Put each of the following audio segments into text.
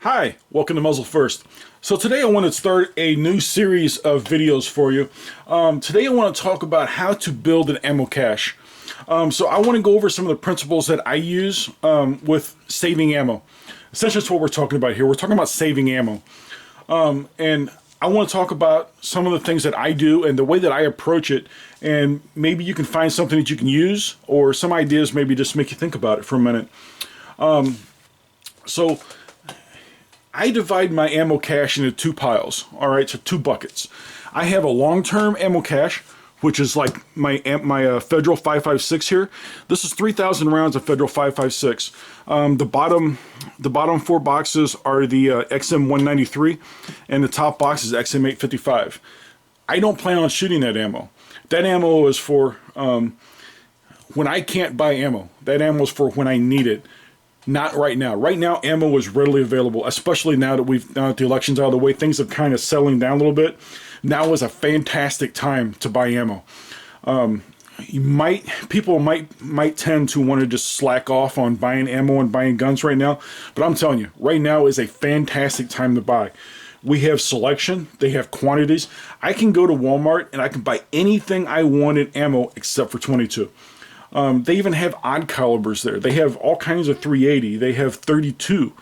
Hi, welcome to Muzzle First. So today I want to start a new series of videos for you. Today I want to talk about how to build an ammo cache. So I want to go over some of the principles that I use with saving ammo. Essentially that's what we're talking about here. We're talking about saving ammo. And I want to talk about some of the things that I do and the way that I approach it, and maybe you can find something that you can use, or some ideas maybe just make you think about it for a minute. So I divide my ammo cache into two piles, alright, so two buckets. I have a long-term ammo cache, which is like my Federal 5.56 here. This is 3,000 rounds of Federal 5.56. The bottom four boxes are the XM193, and the top box is XM855. I don't plan on shooting that ammo. That ammo is for when I can't buy ammo. That ammo is for when I need it. Not right now. Right now, ammo is readily available, especially now that the election's out of the way. Things are kind of settling down a little bit. Now is a fantastic time to buy ammo. People might tend to want to just slack off on buying ammo and buying guns right now, but I'm telling you, right now is a fantastic time to buy. We have selection. They have quantities. I can go to Walmart and I can buy anything I want in ammo except for 22. They even have odd calibers there. They have all kinds of 380. They have 32.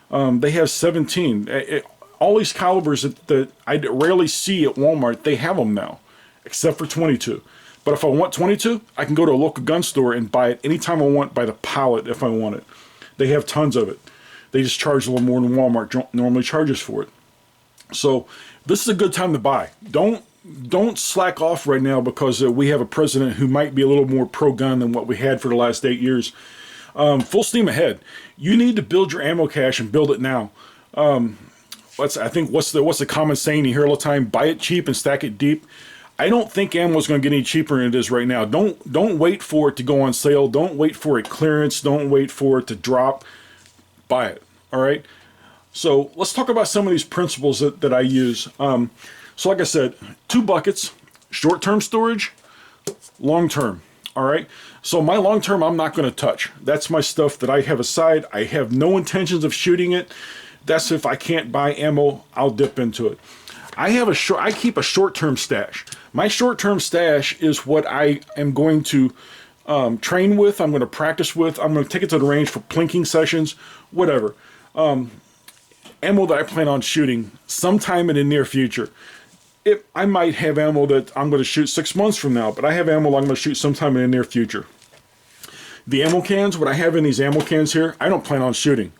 They have 17. All these calibers that I rarely see at Walmart, they have them now, except for 22. But if I want 22, I can go to a local gun store and buy it anytime I want by the pallet if I want it. They have tons of it. They just charge a little more than Walmart normally charges for it. So this is a good time to buy. Don't slack off right now because we have a president who might be a little more pro-gun than what we had for the last 8 years. Full steam ahead. You need to build your ammo cache and build it now. I think what's the common saying you hear all the time? Buy it cheap and stack it deep. I don't think ammo is going to get any cheaper than it is right now. Don't wait for it to go on sale. Don't wait for a clearance. Don't wait for it to drop. Buy it. All right. So let's talk about some of these principles that I use. So like I said, two buckets, short-term storage, long-term, all right? So my long-term I'm not going to touch. That's my stuff that I have aside. I have no intentions of shooting it. That's if I can't buy ammo, I'll dip into it. I keep a short-term stash. My short-term stash is what I am going to train with, I'm going to practice with, I'm going to take it to the range for plinking sessions, whatever. Ammo that I plan on shooting sometime in the near future. I might have ammo that I'm going to shoot 6 months from now, but I have ammo that I'm going to shoot sometime in the near future. The ammo cans, what I have in these ammo cans here, I don't plan on shooting.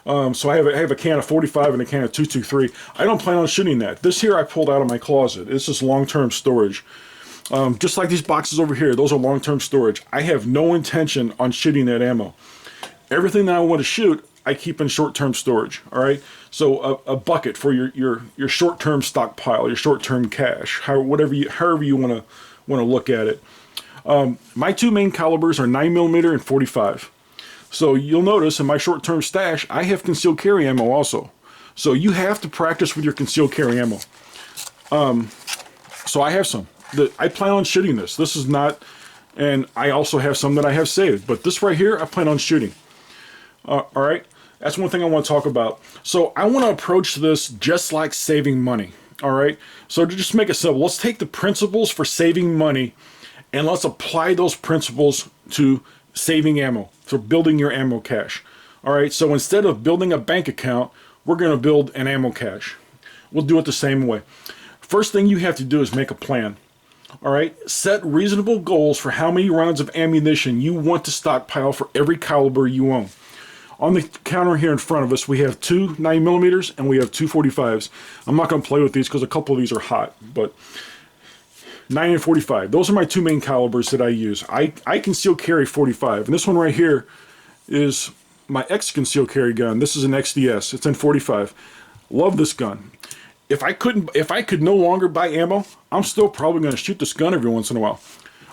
So I have a can of 45 and a can of 223. I don't plan on shooting that. This here I pulled out of my closet. It's just long-term storage. Just like these boxes over here, those are long-term storage. I have no intention on shooting that ammo. Everything that I want to shoot, I keep in short-term storage, all right? So a bucket for your short-term stockpile, your short-term cache, however you want to look at it. My two main calibers are 9mm and 45. So you'll notice in my short-term stash, I have concealed carry ammo also. So you have to practice with your concealed carry ammo. So I have some. I plan on shooting this. This is not, and I also have some that I have saved. But this right here, I plan on shooting. All right, that's one thing I want to talk about. So I want to approach this just like saving money. All right, so to just make it simple, let's take the principles for saving money and let's apply those principles to saving ammo, for building your ammo cache. All right, so instead of building a bank account, we're going to build an ammo cache. We'll do it the same way. First thing you have to do is make a plan. All right, set reasonable goals for how many rounds of ammunition you want to stockpile for every caliber you own. On the counter here in front of us, we have two 9mm and we have two 45s. I'm not going to play with these because a couple of these are hot, but 9 and 45. Those are my two main calibers that I use. I conceal carry 45, and this one right here is my conceal carry gun. This is an XDS. It's in 45. Love this gun. If I could no longer buy ammo, I'm still probably going to shoot this gun every once in a while.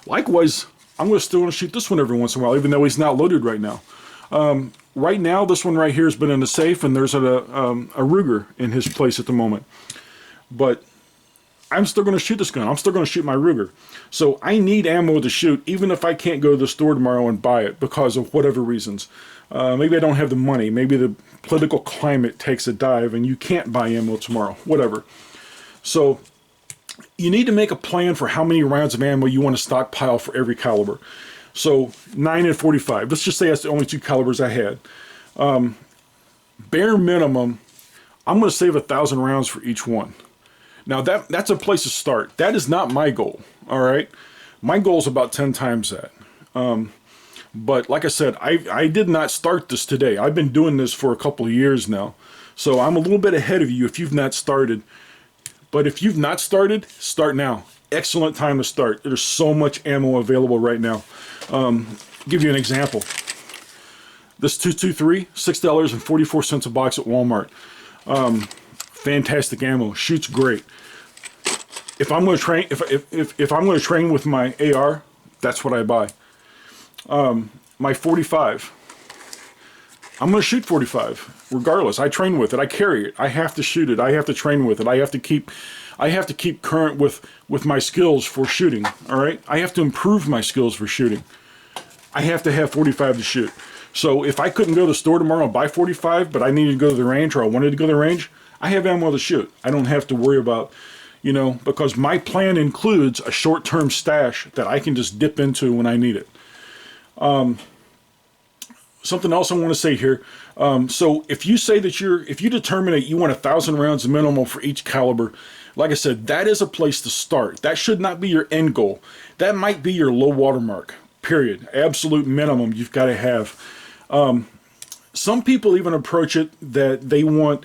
Likewise, I'm still going to shoot this one every once in a while, even though he's not loaded right now. Right now, this one right here has been in the safe, and there's a Ruger in his place at the moment. But I'm still going to shoot this gun. I'm still going to shoot my Ruger. So I need ammo to shoot, even if I can't go to the store tomorrow and buy it because of whatever reasons. Maybe I don't have the money. Maybe the political climate takes a dive and you can't buy ammo tomorrow. Whatever. So you need to make a plan for how many rounds of ammo you want to stockpile for every caliber. So 9 and 45. Let's just say that's the only two calibers I had. Bare minimum, I'm going to save 1,000 rounds for each one. Now that's a place to start. That is not my goal, all right? My goal is about 10 times that. But like I said, I did not start this today. I've been doing this for a couple of years now. So I'm a little bit ahead of you if you've not started. But if you've not started, start now. Excellent time to start. There's so much ammo available right now. Give you an example. This 223, $6.44 a box at Walmart. Fantastic ammo, shoots great. If I'm going to train, if I'm going to train with my AR, that's what I buy. My 45, I'm going to shoot 45 regardless. I train with it. I carry it. I have to shoot it. I have to train with it. I have to keep current with my skills for shooting. All right. I have to improve my skills for shooting. I have to have 45 to shoot. So if I couldn't go to the store tomorrow and buy 45, but I needed to go to the range or I wanted to go to the range, I have ammo to shoot. I don't have to worry about, you know, because my plan includes a short-term stash that I can just dip into when I need it. Something else I want to say here. So if you say that if you determine that you want 1,000 rounds minimum for each caliber, like I said, that is a place to start. That should not be your end goal. That might be your low water mark, period. Absolute minimum you've got to have. Some people even approach it that they want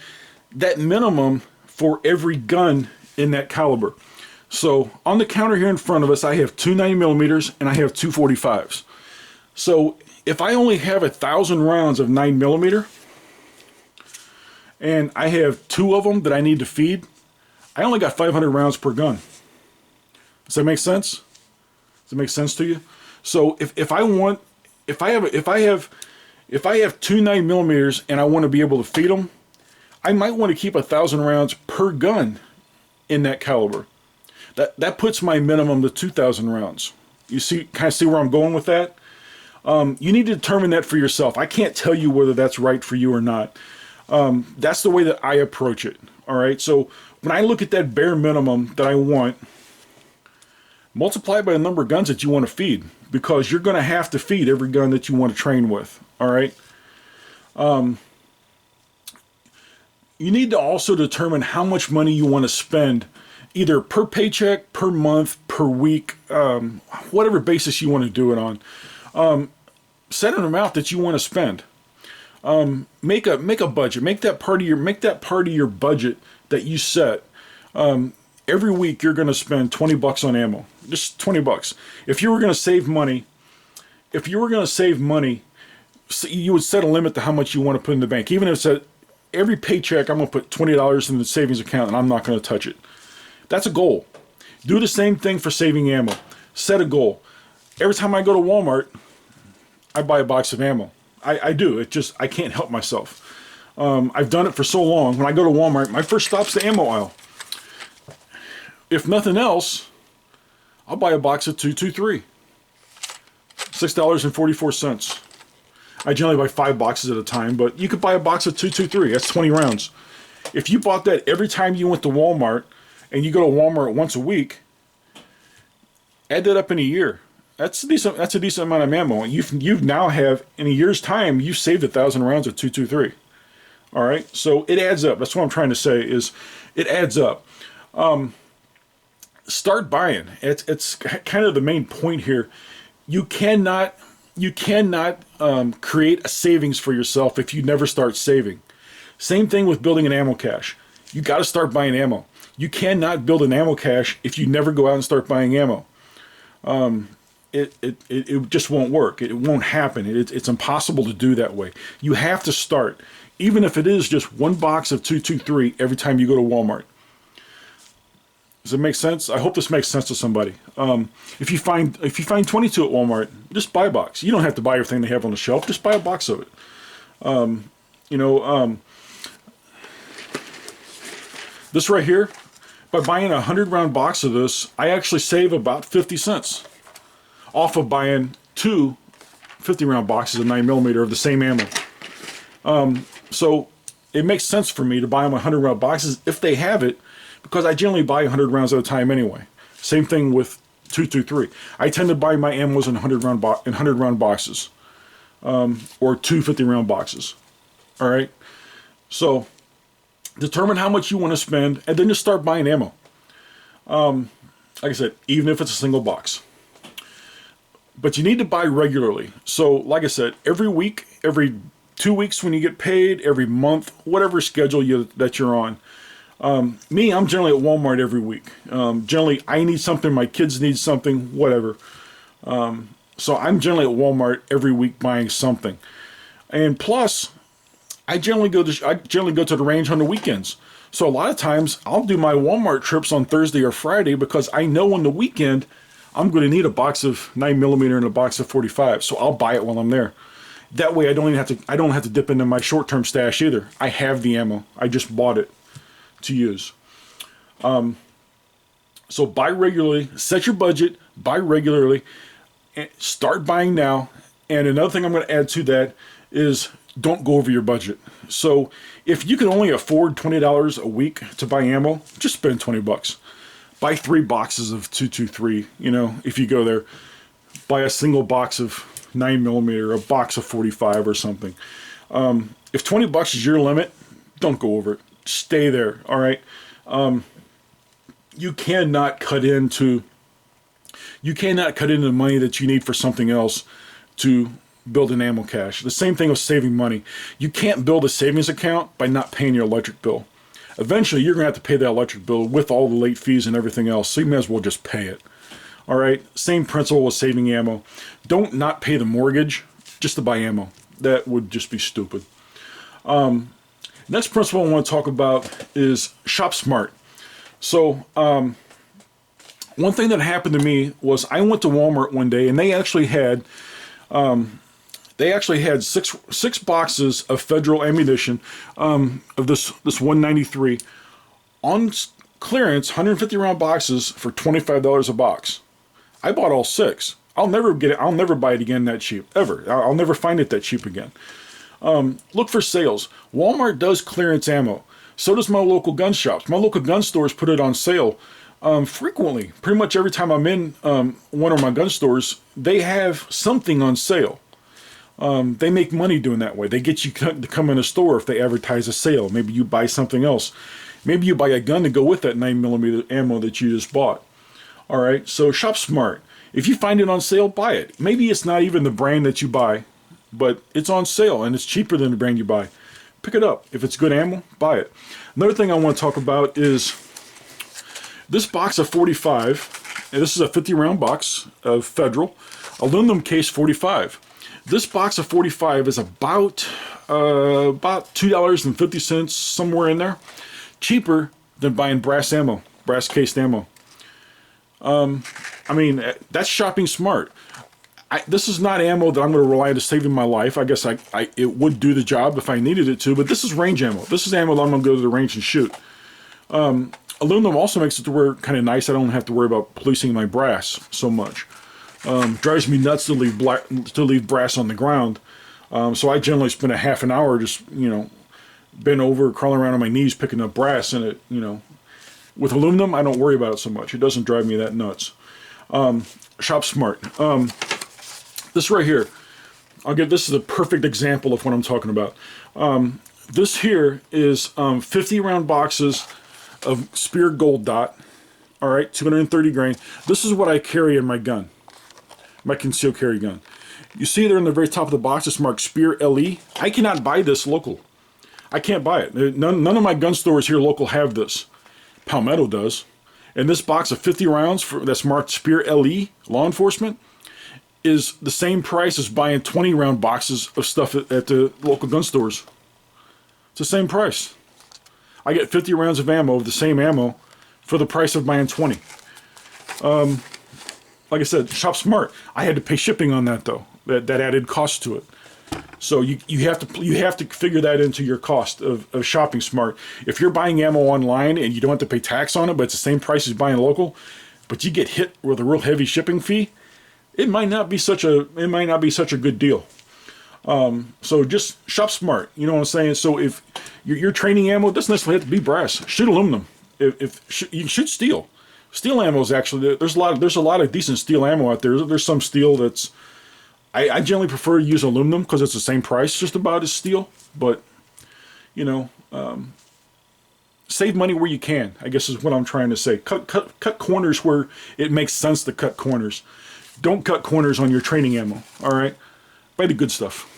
that minimum for every gun in that caliber. So on the counter here in front of us, I have two 9mm and I have two 45s. So if I only have 1,000 rounds of 9mm and I have two of them that I need to feed, I only got 500 rounds per gun. Does that make sense? Does it make sense to you? So if I have two 9mm and I want to be able to feed them, I might want to keep 1,000 rounds per gun in that caliber. That puts my minimum to 2,000 rounds. You see, kind of see where I'm going with that? You need to determine that for yourself. I can't tell you whether that's right for you or not. That's the way that I approach it. All right. So when I look at that bare minimum that I want, multiply by the number of guns that you want to feed, because you're going to have to feed every gun that you want to train with. All right. You need to also determine how much money you want to spend, either per paycheck, per month, per week, whatever basis you want to do it on. Set an amount that you want to spend. Make a budget. Make that part of your budget that you set. Every week you're going to spend $20 on ammo. Just $20. If you were going to save money, you would set a limit to how much you want to put in the bank. Even if it's at every paycheck, I'm going to put $20 in the savings account and I'm not going to touch it. That's a goal. Do the same thing for saving ammo. Set a goal. Every time I go to Walmart, I buy a box of ammo. I do. I can't help myself. I've done it for so long. When I go to Walmart, my first stop's the ammo aisle. If nothing else, I'll buy a box of 223. $6.44. I generally buy 5 boxes at a time, but you could buy a box of 223. That's 20 rounds. If you bought that every time you went to Walmart, and you go to Walmart once a week, add that up in a year. That's a decent amount of ammo. You've now have, in a year's time, you've saved 1,000 rounds of 223. All right, so it adds up. That's what I'm trying to say, is it adds up. Start buying. It's kind of the main point here. You cannot create a savings for yourself if you never start saving. Same thing with building an ammo cache. You got to start buying ammo. You cannot build an ammo cache if you never go out and start buying ammo. It just won't work. It won't happen. It's impossible to do that way. You have to start, even if it is just one box of 223 every time you go to Walmart. Does it make sense? I hope this makes sense to somebody. If you find 22 at Walmart, just buy a box. You don't have to buy everything they have on the shelf. Just buy a box of it. This right here, by buying a 100-round box of this, I actually save about 50 cents off of buying two 50-round boxes of 9mm of the same ammo. So it makes sense for me to buy them 100-round boxes if they have it, because I generally buy 100 rounds at a time anyway. Same thing with 223. I tend to buy my ammos in 100-round boxes, or two 50-round boxes. All right. So determine how much you want to spend, and then just start buying ammo. Like I said, even if it's a single box. But you need to buy regularly. So, like I said, every week, every 2 weeks when you get paid, every month, whatever schedule that you're on. Me, I'm generally at Walmart every week. Generally, I need something, my kids need something, whatever. So I'm generally at Walmart every week buying something. And plus, I generally go to the range on the weekends. So a lot of times, I'll do my Walmart trips on Thursday or Friday because I know on the weekend, I'm going to need a box of 9mm and a box of 45, so I'll buy it while I'm there. That way, I don't have to dip into my short-term stash either. I have the ammo. I just bought it to use. So buy regularly. Set your budget. Buy regularly. And start buying now. And another thing I'm going to add to that is don't go over your budget. So if you can only afford $20 a week to buy ammo, just spend 20 bucks. Buy 3 boxes of 223, you know, if you go there. Buy a single box of 9mm, a box of 45 or something. If 20 bucks is your limit, don't go over it. Stay there, all right? You cannot cut into the money that you need for something else to build an ammo cache. The same thing with saving money. You can't build a savings account by not paying your electric bill. Eventually, you're going to have to pay that electric bill with all the late fees and everything else, so you may as well just pay it. All right? Same principle with saving ammo. Don't not pay the mortgage just to buy ammo. That would just be stupid. Next principle I want to talk about is shop smart. So, one thing that happened to me was I went to Walmart one day, and they actually had six boxes of federal ammunition of this 193 on clearance, 150-round boxes for $25 a box. I bought all 6. I'll never buy it again that cheap, ever. I'll never find it that cheap again. Look for sales. Walmart does clearance ammo. So does my local gun shops. My local gun stores put it on sale frequently. Pretty much every time I'm in one of my gun stores, they have something on sale. They make money doing that way. They get you to come in a store if they advertise a sale. Maybe you buy something else. Maybe you buy a gun to go with that 9mm ammo that you just bought. All right, so shop smart. If you find it on sale, buy it. Maybe it's not even the brand that you buy, but it's on sale and it's cheaper than the brand you buy. Pick it up. If it's good ammo, buy it. Another thing I want to talk about is this box of 45, and this is a 50-round box of Federal, aluminum case 45. This box of 45 is about $2.50, somewhere in there. Cheaper than buying brass cased ammo. I mean, that's shopping smart. This is not ammo that I'm going to rely on to saving my life. I guess it would do the job if I needed it to, but this is range ammo. This is ammo that I'm going to go to the range and shoot. Aluminum also makes it to where kind of nice. I don't have to worry about policing my brass so much. Drives me nuts to leave brass on the ground. So I generally spend a half an hour just, bent over, crawling around on my knees, picking up brass, and it, with aluminum, I don't worry about it so much. It doesn't drive me that nuts. Shop smart. This right here, this is a perfect example of what I'm talking about. This here is 50-round boxes of Spear Gold Dot. All right, 230 grain. This is what I carry in my gun, my concealed carry gun. You see there in the very top of the box, it's marked Spear LE. I cannot buy this local. I can't buy it. None of my gun stores here local have this. Palmetto does. And this box of 50 rounds that's marked Spear LE, law enforcement, is the same price as buying 20-round boxes of stuff at the local gun stores. It's the same price. I get 50 rounds of ammo, of the same ammo, for the price of buying 20. Like I said, shop smart. I had to pay shipping on that, though. That added cost to it. So you have to figure that into your cost of shopping smart. If you're buying ammo online and you don't have to pay tax on it, but it's the same price as buying local, but you get hit with a real heavy shipping fee, it might not be such a good deal. So just shop smart. You know what I'm saying? So if your training ammo, it doesn't necessarily have to be brass. Shoot aluminum. You can shoot steel. Steel ammo is actually, there's a lot of decent steel ammo out there. There's some steel that's, I generally prefer to use aluminum because it's the same price just about as steel. But you know, save money where you can, I guess is what I'm trying to say. Cut corners where it makes sense to cut corners. Don't cut corners on your training ammo. All right, buy the good stuff.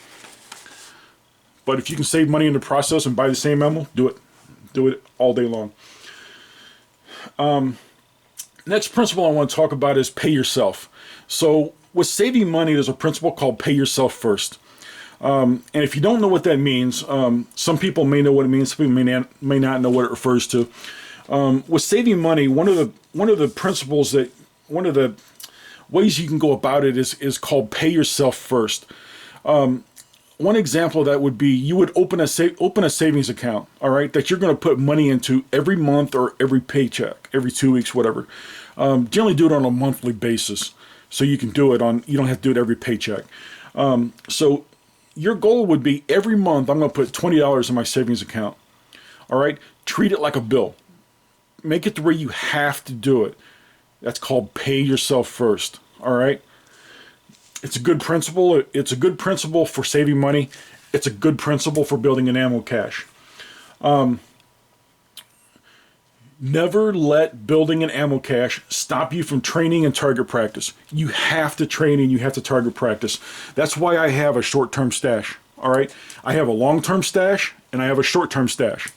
But if you can save money in the process and buy the same ammo, do it. Do it all day long. Next principle I want to talk about is pay yourself. So with saving money, there's a principle called pay yourself first. And if you don't know what that means, some people may know what it means, some people may not know what it refers to. With saving money, one of the principles that, one of the ways you can go about it is called pay yourself first. One example of that would be you would open a savings account, all right, that you're going to put money into every month or every paycheck, every 2 weeks, whatever. Generally do it on a monthly basis, so you can do it on, you don't have to do it every paycheck. So your goal would be every month I'm going to put $20 in my savings account, all right? Treat it like a bill. Make it to where you have to do it. That's called pay yourself first, all right? It's a good principle. It's a good principle for saving money. It's a good principle for building an ammo cache. Never let building an ammo cache stop you from training and target practice. You have to train and you have to target practice. That's why I have a short-term stash, all right? I have a long-term stash and I have a short-term stash.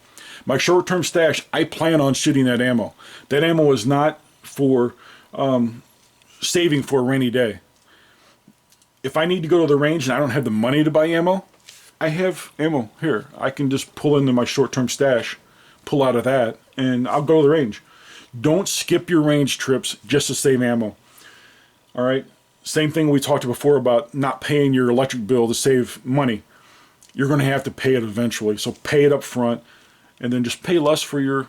My short-term stash, I plan on shooting that ammo. That ammo is not for saving for a rainy day. If I need to go to the range and I don't have the money to buy ammo, I have ammo here. I can just pull into my short-term stash, pull out of that, and I'll go to the range. Don't skip your range trips just to save ammo. All right? Same thing we talked before about not paying your electric bill to save money. You're going to have to pay it eventually. So pay it up front and then just pay less for your,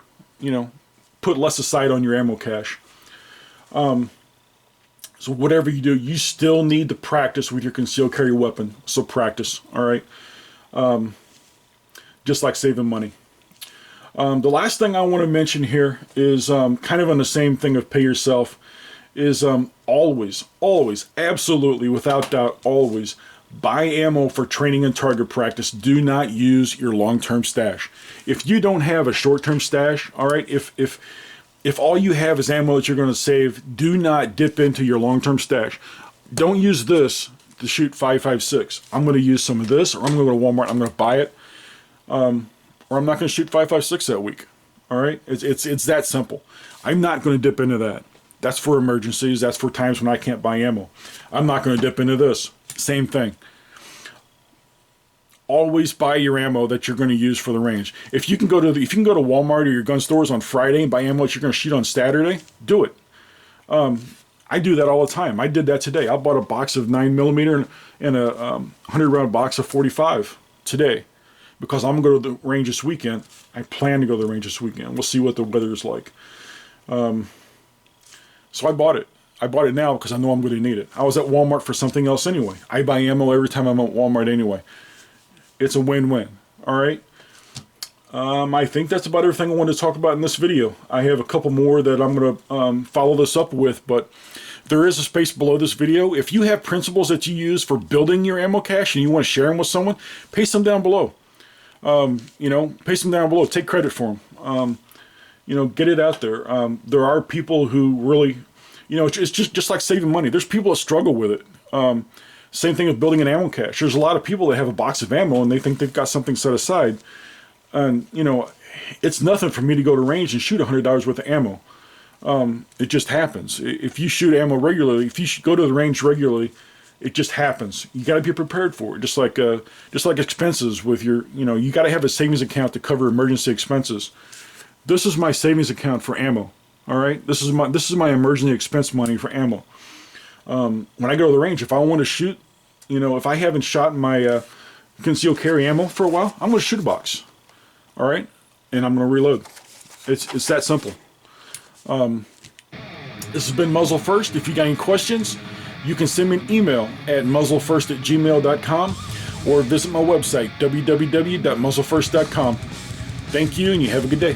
put less aside on your ammo cache. So whatever you do, you still need to practice with your concealed carry weapon. So practice, all right? Just like saving money. The last thing I want to mention here is kind of on the same thing of pay yourself, is always, absolutely, without doubt, always buy ammo for training and target practice. Do not use your long-term stash. If you don't have a short-term stash, all right, if all you have is ammo that you're going to save, do not dip into your long-term stash. Don't use this to shoot 5.56. I'm going to use some of this, or I'm going to go to Walmart, I'm going to buy it, or I'm not going to shoot 5.56 that week. All right? It's that simple. I'm not going to dip into that. That's for emergencies. That's for times when I can't buy ammo. I'm not going to dip into this. Same thing. Always buy your ammo that you're going to use for the range. If you can go to Walmart or your gun stores on Friday and buy ammo that you're going to shoot on Saturday, do it. I do that all the time. I did that today. I bought a box of 9mm and a 100-round box of 45 today because I'm going to go to the range this weekend. I plan to go to the range this weekend. We'll see what the weather is like. So I bought it. I bought it now because I know I'm going to need it. I was at Walmart for something else anyway. I buy ammo every time I'm at Walmart anyway. It's a win-win. All right. I think that's about everything I wanted to talk about in this video. I have a couple more that I'm going to follow this up with, but there is a space below this video. If you have principles that you use for building your ammo cache and you want to share them with someone, paste them down below. Paste them down below. Take credit for them. Get it out there. There are people who really, it's just like saving money. There's people that struggle with it. Same thing with building an ammo cache. There's a lot of people that have a box of ammo and they think they've got something set aside. And, it's nothing for me to go to range and shoot $100 worth of ammo. It just happens. If you shoot ammo regularly, if you go to the range regularly, it just happens. You got to be prepared for it. Just like expenses with your, you got to have a savings account to cover emergency expenses. This is my savings account for ammo. All right. This is my emergency expense money for ammo. When I go to the range, if I want to shoot, if I haven't shot my concealed carry ammo for a while, I'm going to shoot a box. All right? And I'm going to reload. It's that simple. This has been Muzzle First. If you got any questions, you can send me an email at muzzlefirst@gmail.com or visit my website, www.muzzlefirst.com. Thank you, and you have a good day.